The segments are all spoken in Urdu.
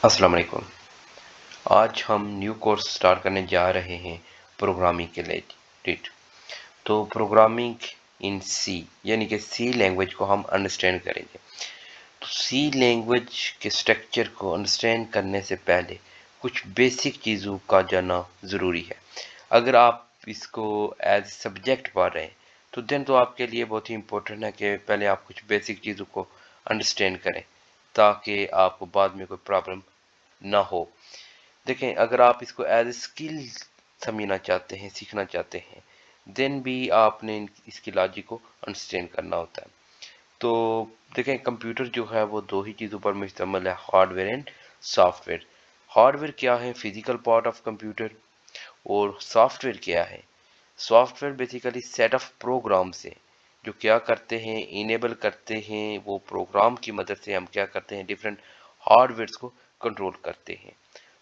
السلام علیکم۔ آج ہم نیو کورس سٹارٹ کرنے جا رہے ہیں پروگرامنگ کے ریلیٹڈ۔ تو پروگرامنگ ان سی یعنی کہ سی لینگویج کو ہم انڈرسٹینڈ کریں گے۔ تو سی لینگویج کے اسٹرکچر کو انڈرسٹینڈ کرنے سے پہلے کچھ بیسک چیزوں کا جاننا ضروری ہے۔ اگر آپ اس کو ایز سبجیکٹ پڑھ رہے ہیں تو دین تو آپ کے لیے بہت ہی امپورٹنٹ ہے کہ پہلے آپ کچھ بیسک چیزوں کو انڈرسٹینڈ کریں تاکہ آپ کو بعد میں کوئی پرابلم نہ ہو۔ دیکھیں، اگر آپ اس کو ایز اے اسکل سمجھنا چاہتے ہیں، سیکھنا چاہتے ہیں، دین بھی آپ نے اس کی لاجک کو انڈرسٹینڈ کرنا ہوتا ہے۔ تو دیکھیں، کمپیوٹر جو ہے وہ دو ہی چیزوں پر مشتمل ہے، hardware and software. Hardware کیا ہے؟ Physical part of computer. اور سافٹ ویئر کیا ہے؟ Software basically set of program سے جو کیا کرتے ہیں، انیبل کرتے ہیں، وہ پروگرام کی مدد سے ہم کیا کرتے ہیں، ڈفرینٹ ہارڈ ویئرس کو کنٹرول کرتے ہیں۔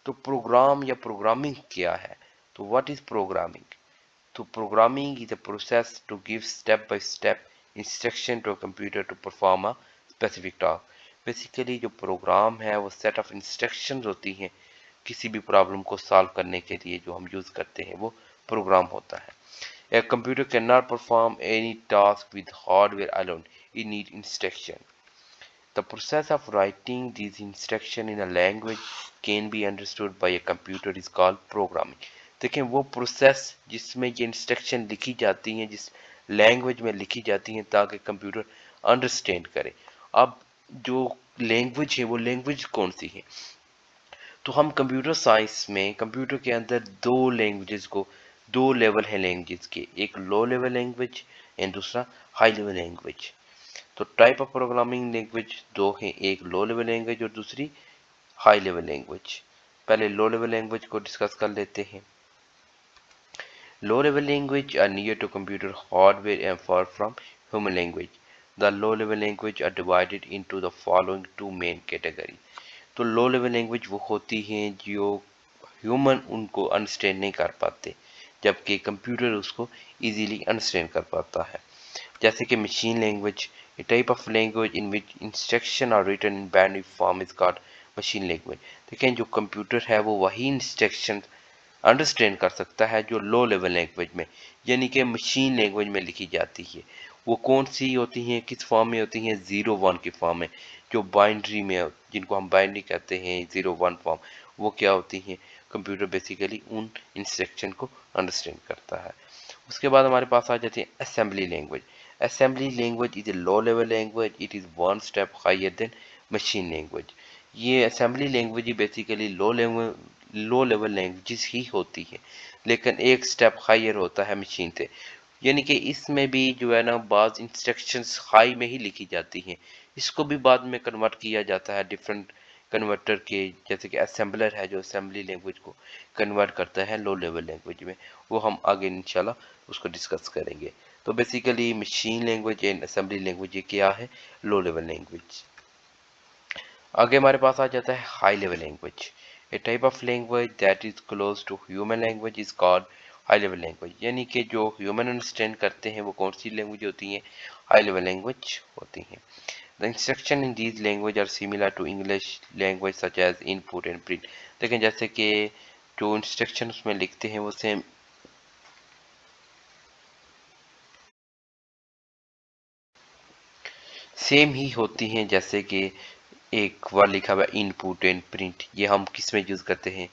تو پروگرام یا پروگرامنگ کیا ہے؟ تو واٹ از پروگرامنگ؟ تو programming is a process to give step by step instruction to computer to perform a specific task. Basically جو پروگرام ہے وہ سیٹ آف انسٹرکشنز ہوتی ہیں کسی بھی پرابلم کو سالو کرنے کے لیے جو ہم یوز کرتے ہیں وہ پروگرام ہوتا ہے۔ A computer cannot perform any task with hardware alone. It needs instruction. The process of writing these instructions in a language can be understood by a computer is called programming. دیکھیں، وہ پروسیس جس میں یہ انسٹرکشن لکھی جاتی ہیں، جس لینگویج میں لکھی جاتی ہیں تاکہ کمپیوٹر انڈرسٹینڈ کرے۔ اب جو لینگویج ہے وہ لینگویج کون سی ہے؟ تو ہم کمپیوٹر سائنس میں کمپیوٹر کے اندر دو لینگویجز کو، دو لیول ہیں لینگویج کے، ایک لو لیول لینگویج اینڈ دوسرا ہائی لیول لینگویج۔ تو ٹائپ آف پروگرامنگ لینگویج دو ہیں، ایک لو لیول لینگویج اور دوسری ہائی لیول لینگویج۔ پہلے لو لیول لینگویج کو ڈسکس کر لیتے ہیں۔ لو level language are near to computer hardware and far from human language. The low level language are divided into the following two main categories. تو لو لیول لینگویج وہ ہوتی ہیں جو ہیومن ان کو انڈرسٹینڈ نہیں کر پاتے جبکہ کمپیوٹر اس کو ایزیلی انڈرسٹینڈ کر پاتا ہے۔ جیسے کہ machine language, a type of language in which instructions are written in binary form is called machine language۔ دیکھیں، جو کمپیوٹر ہے وہ وہی انسٹرکشن انڈرسٹینڈ کر سکتا ہے جو لو لیول لینگویج میں یعنی کہ مشین لینگویج میں لکھی جاتی ہے۔ وہ کون سی ہوتی ہیں، کس فارم میں ہوتی ہیں؟ 0-1 کی فارم میں، جو بائنڈری میں، جن کو ہم بائنڈری کہتے ہیں، 0-1 فارم، وہ کیا ہوتی ہیں؟ کمپیوٹر بیسیکلی ان انسٹرکشن کو انڈرسٹینڈ کرتا ہے۔ اس کے بعد ہمارے پاس آ جاتی ہے assembly language. Assembly language is a low level language, it is one step higher than machine language. یہ اسمبلی لینگویج ہی بیسیکلی لو لیول لینگویجز ہی ہوتی ہے لیکن ایک سٹیپ ہائر ہوتا ہے مشین سے، یعنی کہ اس میں بھی جو ہے نا بعض انسٹرکشنز ہائی میں ہی لکھی جاتی ہیں، اس کو بھی بعد میں کنورٹ کیا جاتا ہے ڈفرینٹ کنورٹر کے، جیسے کہ اسمبلر ہے جو اسمبلی لینگویج کو کنورٹ کرتا ہے لو لیول لینگویج میں، وہ ہم آگے انشاءاللہ اس کو ڈسکس کریں گے۔ تو basically machine language and assembly language یہ کیا ہے؟ Low level language. آگے ہمارے پاس آ جاتا ہے high level language. A type of language that is close to human language is called high level language۔ یعنی کہ جو ہیومن انڈرسٹینڈ کرتے ہیں وہ کون سی لینگویج ہوتی ہیں؟ ہائی لیول لینگویج ہوتی ہیں۔ The instruction in these language are similar to English language such as input and print۔ دیکھیں، جیسے کہ جو انسٹرکشن اس میں لکھتے ہیں وہ سیم ہی ہوتی ہیں، جیسے کہ ایک ورڈ لکھا ہوا ان پٹ اینڈ پرنٹ، یہ ہم کس میں یوز کرتے ہیں؟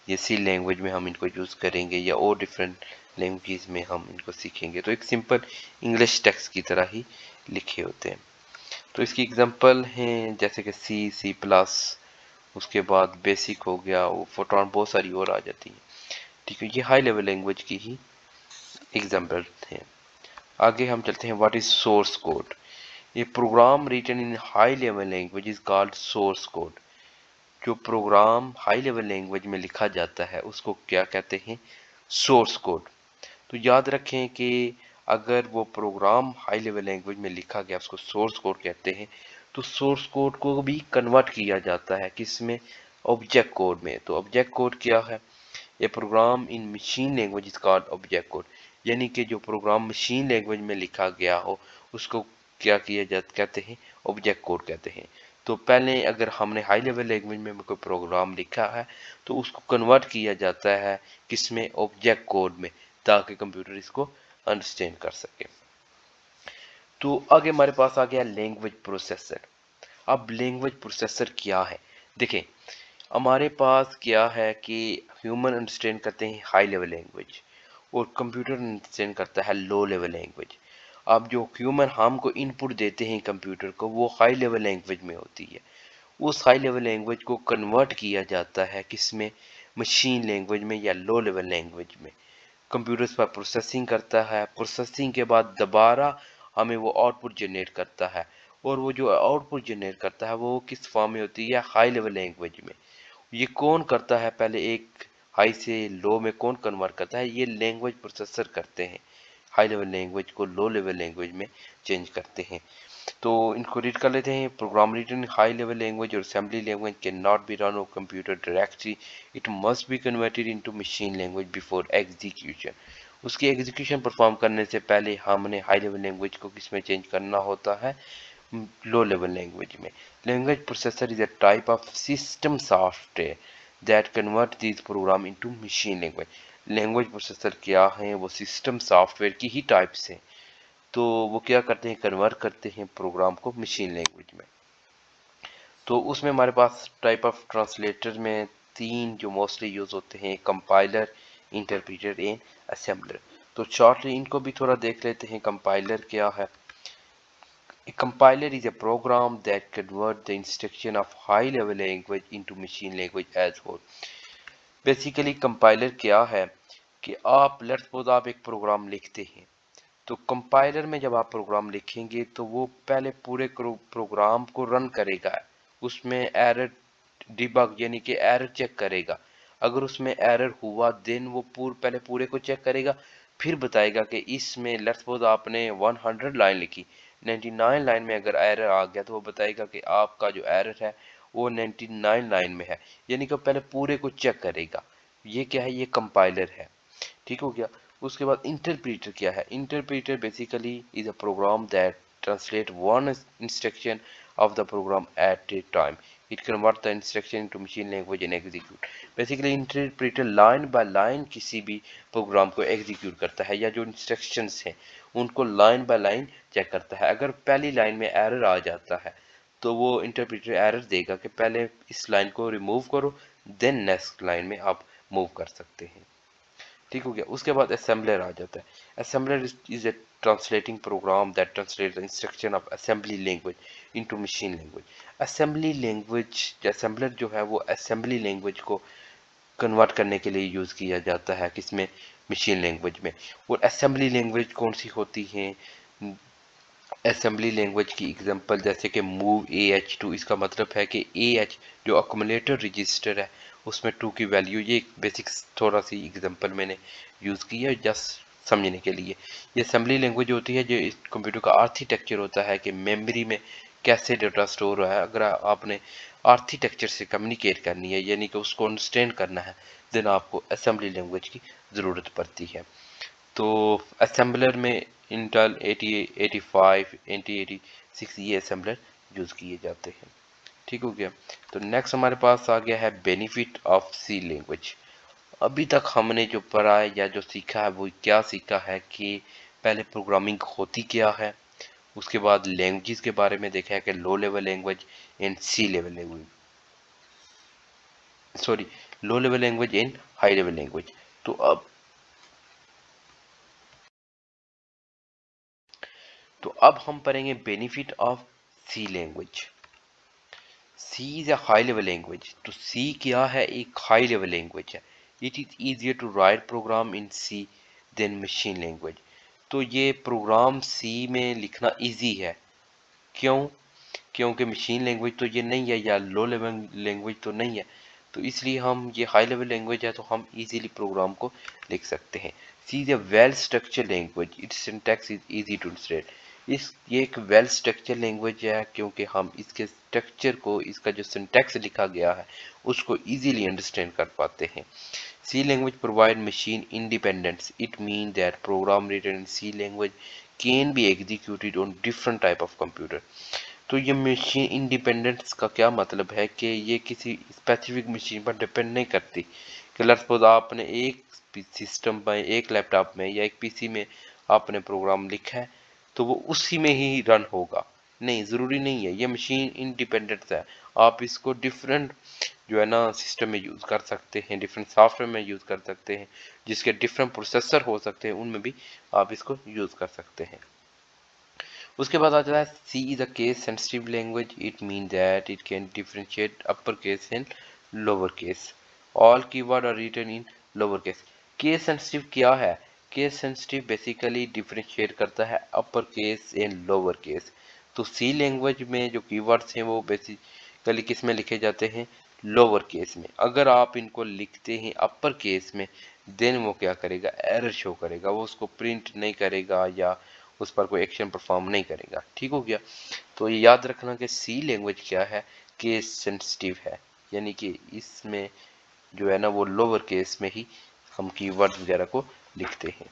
یہ سی لینگویج میں ہم ان کو یوز کریں گے یا اور ڈفرینٹ لینگویج میں ہم ان کو سیکھیں گے۔ تو ایک سمپل انگلش ٹیکسٹ کی طرح ہی لکھے ہوتے ہیں۔ تو اس کی اگزامپل ہیں جیسے کہ سی پلس، اس کے بعد بیسک ہو گیا، وہ فوٹران، بہت ساری اور آ جاتی ہیں۔ ٹھیک ہے، یہ ہائی لیول لینگویج کی ہی اگزامپل ہیں۔ آگے ہم چلتے ہیں، واٹ از سورس کوڈ؟ یہ program written in high level language is called source code. جو پروگرام ہائی لیول لینگویج میں لکھا جاتا ہے اس کو کیا کہتے ہیں؟ Source code. تو یاد رکھیں کہ اگر وہ پروگرام ہائی لیول لینگویج میں لکھا گیا اس کو سورس کوڈ کہتے ہیں، تو سورس کوڈ کو بھی کنورٹ کیا جاتا ہے کس میں؟ آبجیکٹ کوڈ میں۔ تو آبجیکٹ کوڈ کیا ہے؟ یہ program in machine language is called object code, یعنی کہ جو پروگرام مشین لینگویج میں لکھا گیا ہو اس کو کیا کیا جاتا کہتے ہیں؟ آبجیکٹ کوڈ کہتے ہیں۔ تو پہلے اگر ہم نے ہائی لیول لینگویج میں کوئی پروگرام لکھا ہے تو اس کو کنورٹ کیا جاتا ہے کس میں، آبجیکٹ کوڈ میں، تاکہ کمپیوٹر اس کو انڈرسٹینڈ کر سکے۔ تو آگے ہمارے پاس آ گیا لینگویج پروسیسر۔ اب لینگویج پروسیسر کیا ہے؟ دیکھیں ہمارے پاس کیا ہے کہ ہیومن انڈرسٹینڈ کرتے ہیں ہائی لیول لینگویج اور کمپیوٹر انڈرسٹینڈ کرتا ہے لو لیول لینگویج۔ اب جو ہیومن ہم کو ان پٹ دیتے ہیں کمپیوٹر کو وہ ہائی لیول لینگویج میں ہوتی ہے، اس ہائی لیول لینگویج کو کنورٹ کیا جاتا ہے کس میں، مشین لینگویج میں یا لو لیول لینگویج میں۔ کمپیوٹر اس پر پروسیسنگ کرتا ہے، پروسیسنگ کے بعد دوبارہ ہمیں وہ آؤٹ پٹ جنریٹ کرتا ہے، اور وہ جو آؤٹ پٹ جنریٹ کرتا ہے وہ کس فارم میں ہوتی ہے، ہائی لیول لینگویج میں۔ یہ کون کرتا ہے، پہلے ایک ہائی سے لو میں کون کنورٹ کرتا ہے، یہ لینگویج پروسیسر کرتے ہیں، ہائی لیول لینگویج کو لو لیول لینگویج میں چینج کرتے ہیں۔ تو ان کو ریڈ کر لیتے ہیں۔ Program written high level language اور assembly language can not be run on computer directly, it must be converted into machine language before execution. اس کی ایگزیکیوشن پرفارم کرنے سے پہلے ہم نے ہائی لیول لینگویج کو کس میں چینج کرنا ہوتا ہے، لو لیول لینگویج میں۔ Language processor is a type of system software that convert these program into machine language. Language processor کیا ہیں، وہ سسٹم سافٹ ویئر کی ہی ٹائپس ہیں، تو وہ کیا کرتے ہیں، کنورٹ کرتے ہیں پروگرام کو مشین لینگویج میں۔ تو اس میں ہمارے پاس ٹائپ آف ٹرانسلیٹر میں تین جو موسٹلی یوز ہوتے ہیں، کمپائلر، انٹرپریٹر اینڈ اسمبلر۔ تو شارٹلی ان کو بھی تھوڑا دیکھ لیتے ہیں۔ کمپائلر کیا ہے؟ A compiler is a program that converts the instruction of high-level language into machine language as whole. Basically compiler کیا ہے کہ آپ لیٹس سپوز آپ ایک پروگرام لکھتے ہیں، تو کمپائلر میں جب آپ پروگرام لکھیں گے تو وہ پہلے پورے پروگرام کو رن کرے گا، اس میں ایرر ڈیبگ یعنی کہ ایرر چیک کرے گا۔ اگر اس میں ایرر ہوا دین وہ پہلے پورے کو چیک کرے گا، پھر بتائے گا کہ اس میں لیٹس سپوز آپ نے 100 لائن لکھی، 99 لائن میں اگر ایرر آ گیا تو وہ بتائے گا کہ آپ کا جو ایرر ہے وہ 99 لائن میں ہے، یعنی کہ پہلے پورے کو چیک کرے گا۔ یہ کیا ہے، یہ کمپائلر ہے، ٹھیک ہو گیا۔ اس کے بعد انٹرپریٹر کیا ہے؟ Interpreter basically is a program that translate one instruction of the program at a time, it convert the instruction to machine language and execute. Basically interpreter line by line کسی بھی پروگرام کو ایگزیکیوٹ کرتا ہے، یا جو انسٹرکشنز ہیں ان کو لائن بائی لائن چیک کرتا ہے۔ اگر پہلی لائن میں ایرر آ جاتا ہے تو وہ انٹرپریٹر ایرر دے گا کہ پہلے اس لائن کو ریموو کرو، دین نیکسٹ لائن میں آپ موو کر سکتے ہیں، ٹھیک ہو گیا۔ اس کے بعد اسمبلر آ جاتا ہے۔ Assembler is a translating programme that translate the instruction of assembly language into machine language. Assembly language assembler جو ہے وہ اسمبلی لینگویج کو کنورٹ کرنے کے لیے یوز کیا جاتا ہے، کس میں، مشین لینگویج میں۔ اور اسمبلی لینگویج کون سی ہوتی ہیں؟ اسمبلی لینگویج کی اگزامپل جیسے کہ موو اے ایچ ٹو، اس کا مطلب ہے کہ اے ایچ جو اکومولیٹر رجسٹر ہے اس میں 2 کی ویلیو، یہ ایک بیسک تھوڑا سی اگزامپل میں نے یوز کی ہے جسٹ سمجھنے کے لیے۔ یہ اسمبلی لینگویج ہوتی ہے جو اس کمپیوٹر کا آرکیٹیکچر ہوتا ہے کہ میموری میں کیسے ڈیٹا سٹور ہوا ہے۔ اگر آپ نے آرکیٹیکچر سے کمیونیکیٹ کرنی ہے یعنی کہ اس کو انڈرسٹینڈ کرنا ہے، دین آپ کو اسمبلی لینگویج کی ضرورت پڑتی ہے۔ تو اسمبلر میں انٹل 8085 8086 یہ اسمبلر یوز کیے جاتے ہیں، ٹھیک ہو گیا۔ تو نیکسٹ ہمارے پاس آ گیا ہے بینیفٹ آف سی لینگویج۔ ابھی تک ہم نے جو پڑھا ہے یا جو سیکھا ہے وہ کیا سیکھا ہے کہ پہلے پروگرامنگ ہوتی کیا ہے، اس کے بعد لینگویجز کے بارے میں دیکھا ہے کہ low level language and C level language, sorry low level language and high level language. تو اب ہم پڑھیں گے benefit of C language. C is a high level language. تو سی کیا ہے، ایک ہائی لیول لینگویج ہے۔ It is easier to write program in C than machine language. تو یہ پروگرام سی میں لکھنا ایزی ہے، کیوں؟ کیونکہ مشین لینگویج تو یہ نہیں ہے، یا لو لیول لینگویج تو نہیں ہے، تو اس لیے ہم یہ ہائی لیول لینگویج ہے تو ہم ایزیلی پروگرام کو لکھ سکتے ہیں۔ C is a well structure language, its syntax is easy to understand. یہ ایک ویل اسٹرکچر لینگویج ہے کیونکہ ہم اس کے اسٹرکچر کو، اس کا جو سنٹیکس لکھا گیا ہے اس کو ایزیلی انڈرسٹینڈ کر پاتے ہیں۔ C language provide machine independence, it mean that program written in C language can be executed on different type of computer۔ تو یہ مشین انڈیپینڈنس کا کیا مطلب ہے کہ یہ کسی اسپیسیفک مشین پر ڈپینڈ نہیں کرتی کہ لیٹس سپوز آپ نے ایک سسٹم میں، ایک لیپ ٹاپ میں یا ایک پی سی میں آپ نے پروگرام لکھا ہے تو وہ اسی میں ہی رن ہوگا. نہیں، ضروری نہیں ہے. یہ مشین انڈیپینڈنٹ ہے. آپ اس کو ڈفرینٹ جو ہے نا سسٹم میں یوز کر سکتے ہیں، ڈفرینٹ سافٹ ویئر میں یوز کر سکتے ہیں، جس کے ڈفرینٹ پروسیسر ہو سکتے ہیں، ان میں بھی آپ اس کو یوز کر سکتے ہیں. اس کے بعد آ جاتا ہے C is a case sensitive language. It mean that it can differentiate upper case and lower case. All key word are written in lower case. Case sensitive کیا ہے؟ کیس سینسٹیو بیسیکلی ڈیفرینشیٹ کرتا ہے upper case and lower case. تو سی لینگویج میں جو کی ورڈس ہیں وہ بیسیکلی کس میں لکھے جاتے ہیں؟ لوور کیس میں. اگر آپ ان کو لکھتے ہیں اپر کیس میں دین وہ کیا کرے گا؟ ایرر شو کرے گا. وہ اس کو پرنٹ نہیں کرے گا یا اس پر کوئی ایکشن پرفارم نہیں کرے گا. ٹھیک ہو گیا؟ تو یہ یاد رکھنا کہ سی لینگویج کیا ہے؟ کیس سینسٹیو ہے، یعنی کہ اس میں جو ہے نا وہ لوور کیس میں ہی ہم کی ورڈ وغیرہ کو لکھتے ہیں.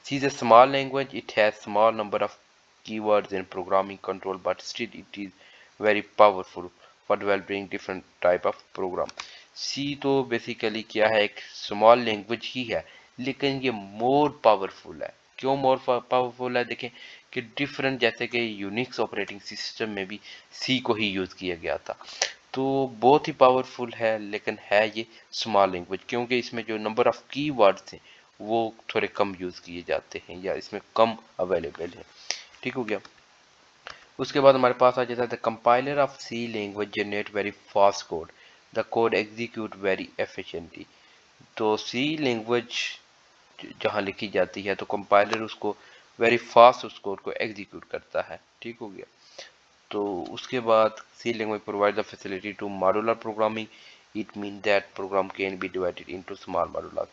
C is a small language. It has small number of key words in programming control but still it is very powerful for developing different type of program. C تو بیسیکلی کیا ہے؟ ایک اسمال لینگویج ہی ہے لیکن یہ مور پاورفل ہے. کیوں مور پاورفل ہے؟ دیکھیں کہ ڈفرینٹ، جیسے کہ یونیکس آپریٹنگ سسٹم میں بھی سی کو ہی یوز کیا گیا تھا، تو بہت ہی پاورفل ہے لیکن ہے یہ اسمال لینگویج، کیونکہ اس میں جو نمبر آف کی ورڈز ہیں وہ تھوڑے کم یوز کیے جاتے ہیں یا اس میں کم اویلیبل ہیں. ٹھیک ہو گیا؟ اس کے بعد ہمارے پاس آ جاتا ہے the compiler of C language generate very fast code. The code execute very efficiently. تو سی لینگویج جہاں لکھی جاتی ہے تو کمپائلر اس کو ویری فاسٹ اس کوڈ کو ایگزیکیوٹ کرتا ہے. ٹھیک ہو گیا؟ تو اس کے بعد C language provide the facility to modular programming. It mean that program can be divided into small modular.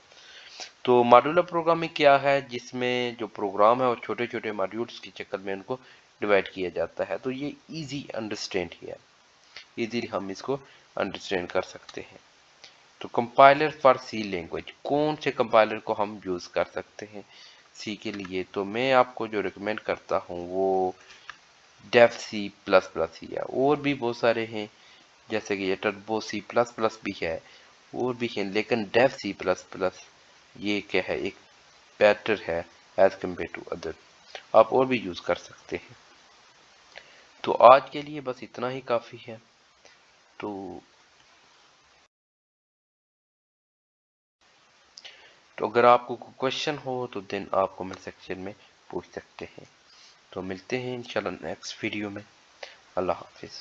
تو ماڈولر پروگرامنگ کیا ہے؟ جس میں جو پروگرام ہے وہ چھوٹے چھوٹے ماڈیولس کی شکل میں ان کو ڈیوائڈ کیا جاتا ہے. تو یہ ایزی انڈرسٹینڈ ہی ہے، ایزیلی ہم اس کو انڈرسٹینڈ کر سکتے ہیں. تو کمپائلر فار سی لینگویج، کون سے کمپائلر کو ہم یوز کر سکتے ہیں سی کے لیے؟ تو میں آپ کو جو ریکمینڈ کرتا ہوں وہ ڈیف سی پلس پلس ہی ہے. اور بھی بہت سارے ہیں جیسے کہ یہ ٹربو سی پلس پلس بھی ہے اور بھی ہیں، لیکن ڈیف سی پلس پلس یہ کیا ہے؟ ایک بیٹر ہے ایز کمپیئر ٹو ادر. آپ اور بھی یوز کر سکتے ہیں. تو آج کے لیے بس اتنا ہی کافی ہے. تو اگر آپ کو کوئی کوشچن ہو تو دین آپ کمنٹ سیکشن میں پوچھ سکتے ہیں. تو ملتے ہیں انشاءاللہ نیکسٹ ویڈیو میں. اللہ حافظ.